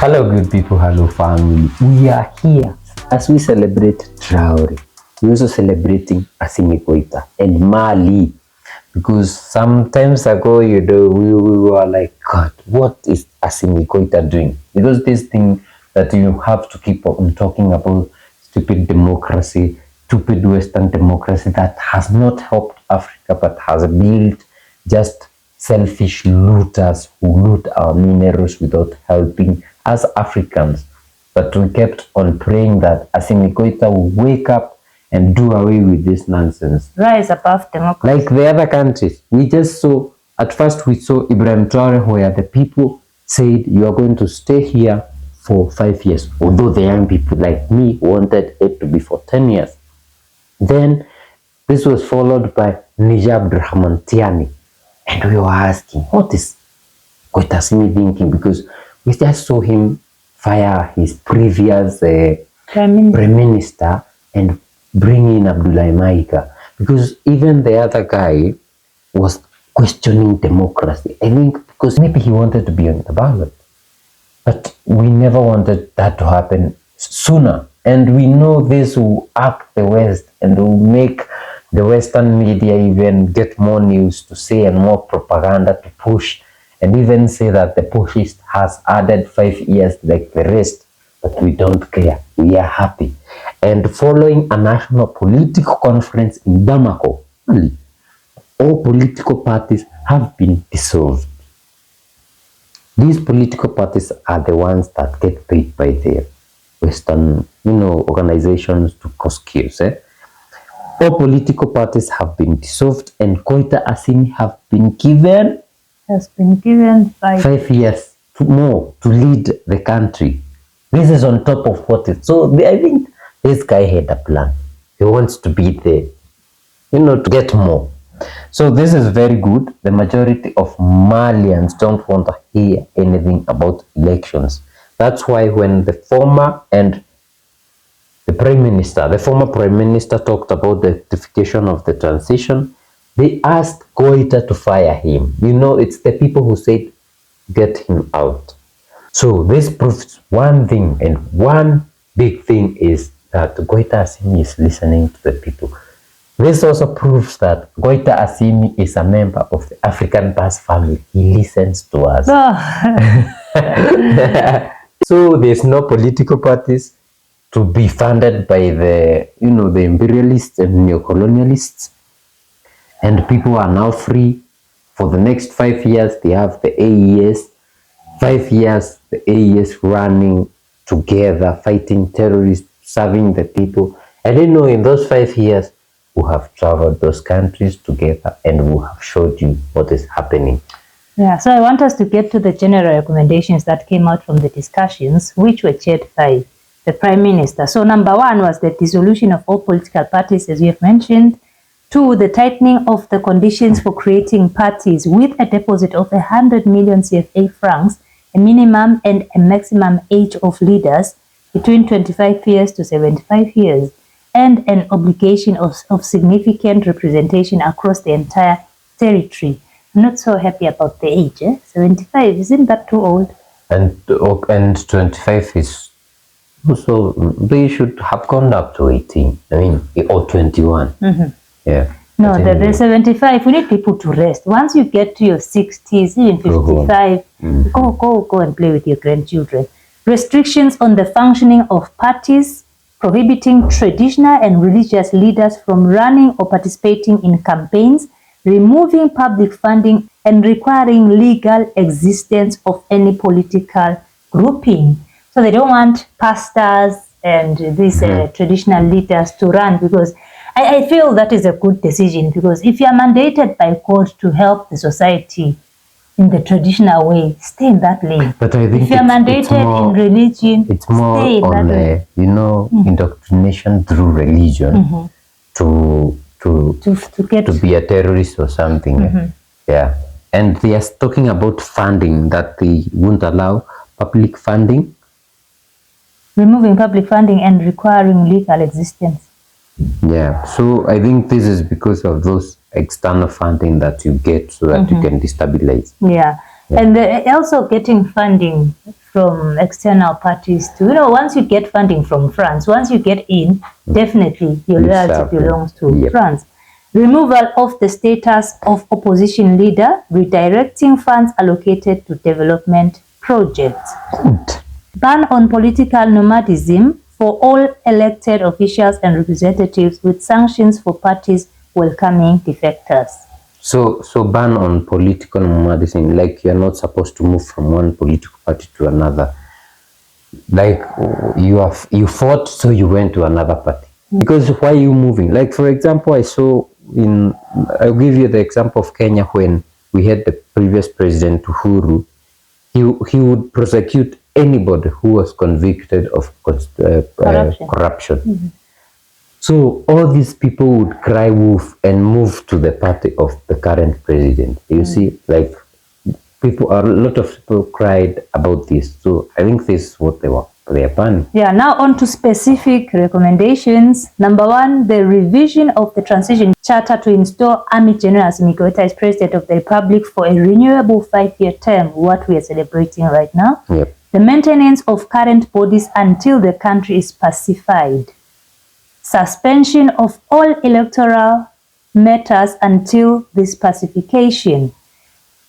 Hello good people, hello family. We are here as we celebrate Traore. We're also celebrating Assimi Goita and Mali. Because sometimes ago, we were like, God, what is Assimi Goita doing? Because this thing that you have to keep on talking about stupid democracy, stupid Western democracy that has not helped Africa but has built just selfish looters who loot our minerals without helping us Africans. But we kept on praying that Assimi Goita will wake up and do away with this nonsense. Rise above democracy. Like the other countries, we just saw, at first we saw Ibrahim Traore where the people said you are going to stay here for 5 years, although the young people like me wanted it to be for 10 years. Then this was followed by Nijab Rahmantiani, and we were asking, what is Goita'S thinking? Because we just saw him fire his previous Prime Minister and bring in Abdullahi Maika, because even the other guy was questioning democracy. I think because maybe he wanted to be on the ballot, but we never wanted that to happen sooner. And we know this will act the West and will make the Western media even get more news to say and more propaganda to push, and even say that the pushist has added 5 years like the rest. But we don't care. We are happy. And following a national political conference in Bamako, all political parties have been dissolved. These political parties are the ones that get paid by their Western, organizations to cause chaos. All political parties have been dissolved, and Goita'S have been given 5 years more to lead the country. This is on top of what is. So I think this guy had a plan. He wants to be there, to get more. So this is very good. The majority of Malians don't want to hear anything about elections. That's why when the former Prime Minister talked about the rectification of the transition, they asked Goita to fire him. It's the people who said, get him out. So this proves one thing, and one big thing is that Goita'S is listening to the people. This also proves that Goita'S is a member of the African Bass family. He listens to us. So there's no political parties to be funded by the imperialists and neocolonialists, and people are now free. For the next 5 years, they have the AES. 5 years, the AES running together, fighting terrorists, serving the people. And in those 5 years, we have traveled those countries together and we have showed you what is happening. Yeah, so I want us to get to the general recommendations that came out from the discussions, which were chaired by the Prime Minister. So number 1 was the dissolution of all political parties, as we have mentioned. 2, the tightening of the conditions for creating parties with a deposit of 100 million CFA francs, a minimum and a maximum age of leaders between 25 years to 75 years, and an obligation of significant representation across the entire territory. I'm not so happy about the age. 75, isn't that too old? And 25 is also, they should have gone up to 18, or 21. Mm-hmm. Yeah. No, the 75, we need people to rest. Once you get to your 60s, even 55, go and play with your grandchildren. Restrictions on the functioning of parties, prohibiting traditional and religious leaders from running or participating in campaigns, removing public funding, and requiring legal existence of any political grouping. So they don't want pastors and these traditional leaders to run, because I feel that is a good decision, because if you are mandated by God to help the society in the traditional way, stay in that lane. But I think if you are mandated in religion, it's more stay in on that way. Indoctrination through religion to be a terrorist or something. Yeah. And they are talking about funding, that they won't allow public funding. Removing public funding and requiring legal existence. Yeah, so I think this is because of those external funding that you get so that you can destabilize. Yeah, And they're also getting funding from external parties too. Once you get funding from France, once you get in, definitely your loyalty belongs to France. Removal of the status of opposition leader, redirecting funds allocated to development projects. Ban on political nomadism for all elected officials and representatives, with sanctions for parties welcoming defectors. So ban on political nomadism, like you're not supposed to move from one political party to another. Like you fought, so you went to another party. Because why are you moving? Like, for example, I'll give you the example of Kenya when we had the previous president Uhuru. He would prosecute anybody who was convicted of corruption. So all these people would cry wolf and move to the party of the current president. You see, like a lot of people cried about this. So I think this is what they are planning. Yeah, now on to specific recommendations. Number 1, the revision of the transition charter to install Army General Assimi as President of the Republic for a renewable 5-year term, what we are celebrating right now. Yep. The maintenance of current bodies until the country is pacified. Suspension of all electoral matters until this pacification.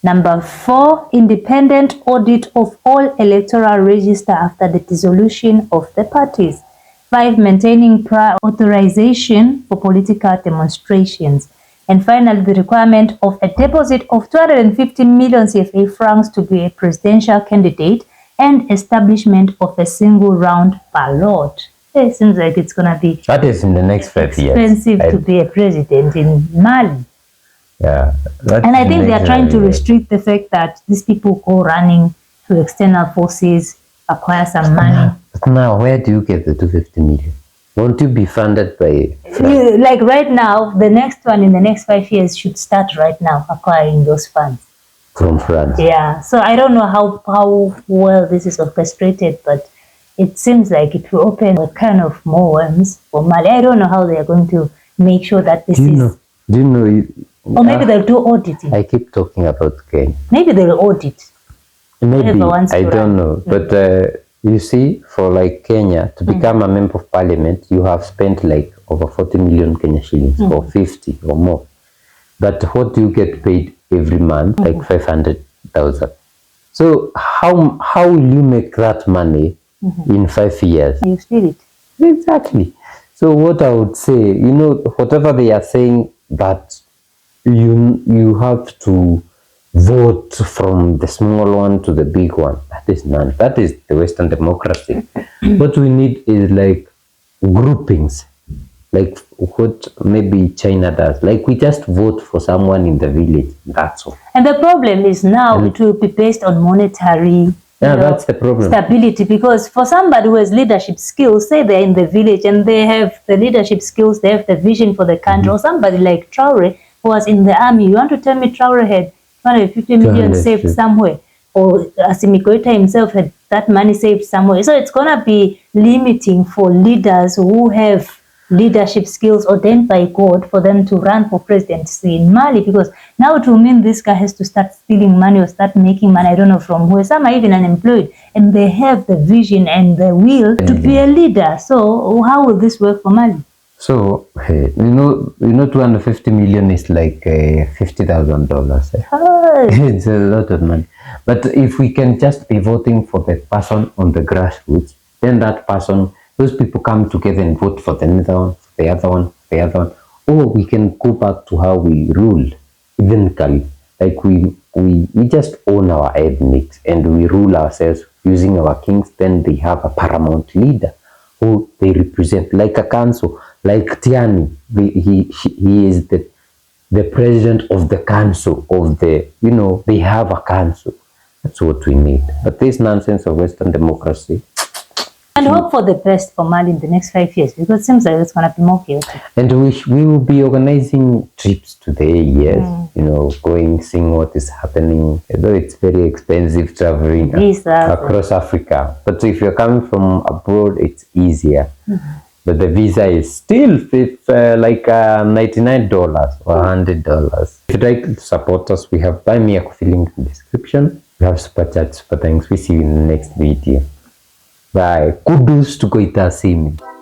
Number 4, independent audit of all electoral register after the dissolution of the parties. 5, maintaining prior authorization for political demonstrations. And finally, the requirement of a deposit of 250 million CFA francs to be a presidential candidate and establishment of a single round ballot. It seems like it's going to be that is in the next 5 years. Expensive to be a president in Mali. Yeah. And I think they are trying to restrict the fact that these people go running to external forces, acquire some money. But now, where do you get the 250 million? Won't you be funded by France? Like right now, the next one in the next 5 years should start right now acquiring those funds. From France? Yeah. So I don't know how well this is orchestrated, but it seems like it will open a kind of more worms for Mali. I don't know how they are going to make sure that this is... Do you know... Or maybe they'll do auditing. I keep talking about Kenya. Maybe they'll audit. Maybe, I don't know. But you see, for like Kenya, to become a member of parliament, you have spent like over 40 million Kenya shillings or 50 or more. But what do you get paid every month? Like 500,000. So how will you make that money in 5 years? You steal it. Exactly. So what I would say, whatever they are saying, that you have to vote from the small one to the big one. That is none. That is the Western democracy. What we need is like groupings, like what maybe China does. Like we just vote for someone in the village. That's all. And the problem is now it will be based on monetary that's the problem. Stability, because for somebody who has leadership skills, say they're in the village and they have the leadership skills, they have the vision for the country, or somebody like Traore who was in the army. You want to tell me Traore had 250 million saved somewhere, or Assimi himself had that money saved somewhere? So it's going to be limiting for leaders who have leadership skills ordained by God for them to run for presidency in Mali, because now it will mean this guy has to start stealing money or start making money, I don't know from where. Some are even unemployed and they have the vision and the will to be a leader. So how will this work for Mali? So, hey, 250 million is like $50,000. It's a lot of money. But if we can just be voting for the person on the grassroots, then that person, those people come together and vote for the other one, the other one, the other one. Or we can go back to how we ruled, eventually. Like we just own our ethnics and we rule ourselves using our kings. Then they have a paramount leader who they represent, like a council, like Tiani. He is the president of the council of the, they have a council. That's what we need. But this nonsense of Western democracy. And hope for the best for Mali in the next 5 years, because it seems like it's going to be more chaotic. And we will be organizing trips today, yes, going, seeing what is happening. Although it's very expensive traveling across Africa. But if you're coming from abroad, it's easier. But the visa is still like $99 or $100. If you'd like to support us, we have Buy Me a Coffee link in the description. We have super chat, super thanks. We see you in the next video. Bye. Kudos to Goita'S.